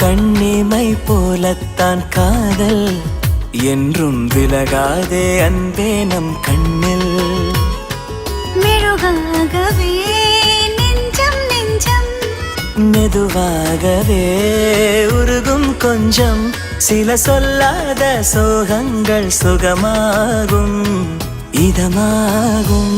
கண்ணிமை போலத்தான் காதல் என்றும் விலகாதே அன்பே நம் கண்ணில். மெழுகாகவே நெஞ்சம் நெஞ்சம் மெதுவாகவே உருகும் கொஞ்சம். சில சொல்லாத சோகங்கள் சுகமாகும் இதமாகும்.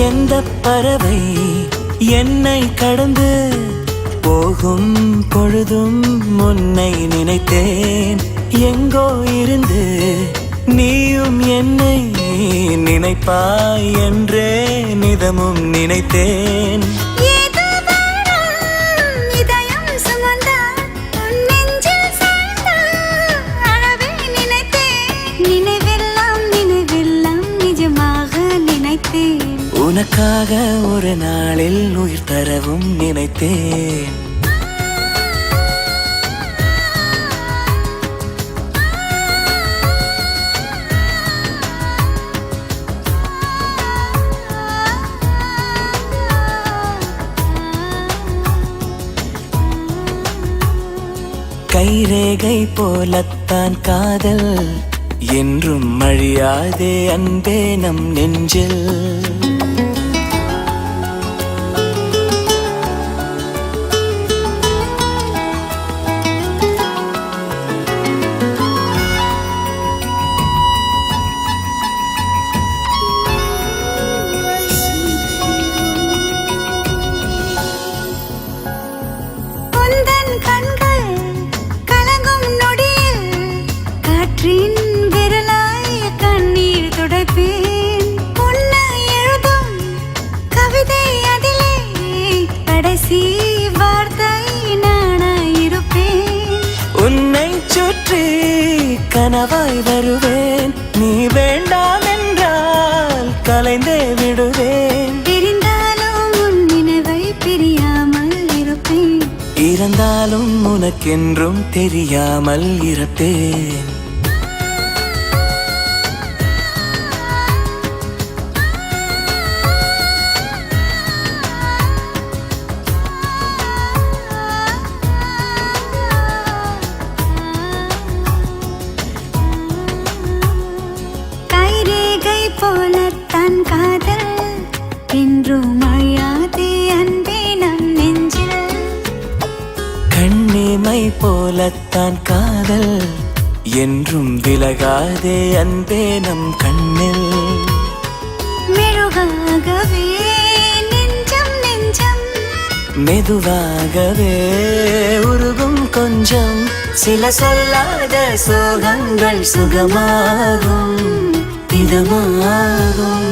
எந்த பறவை என்னை கடந்து போகும் பொழுதும் உன்னை நினைத்தேன். எங்கோ இருந்து நீயும் என்னை நினைப்பாய் என்றே நிதமும் நினைத்தேன். உனக்காக ஒரு நாளில் உயிர் தரவும் நினைத்தேன். கைரேகை போலத்தான் காதல் என்றும் அழியாதே அன்பே நம் நெஞ்சில். விரலாய் கண்ணீர் துடைப்பேன். உன்னை எழுதும் கவிதை அதிலே கடைசி வார்த்தை நானாயிருப்பேன். உன்னை சுற்றி கனவாய் வருவேன். நீ வேண்டாம் என்றால் கலைந்தே விடுவேன். பிரிந்தாலும் உன் நினைவை பிரியாமல் இருப்பேன். இறந்தாலும் உனக்கென்றும் தெரியாமல் இருப்பேன். போலத்தான் காதல் என்றும் அழியாதே அன்பே நம் நெஞ்சில். கண்ணிமை போலத்தான் காதல் என்றும் விலகாதே அன்பே நம் கண்ணில். மெழுகாகவே நெஞ்சம் நெஞ்சம் மெதுவாகவே உருகும் கொஞ்சம். சில சொல்லாத சோகங்கள் சுகமாகும் இதமாகும்.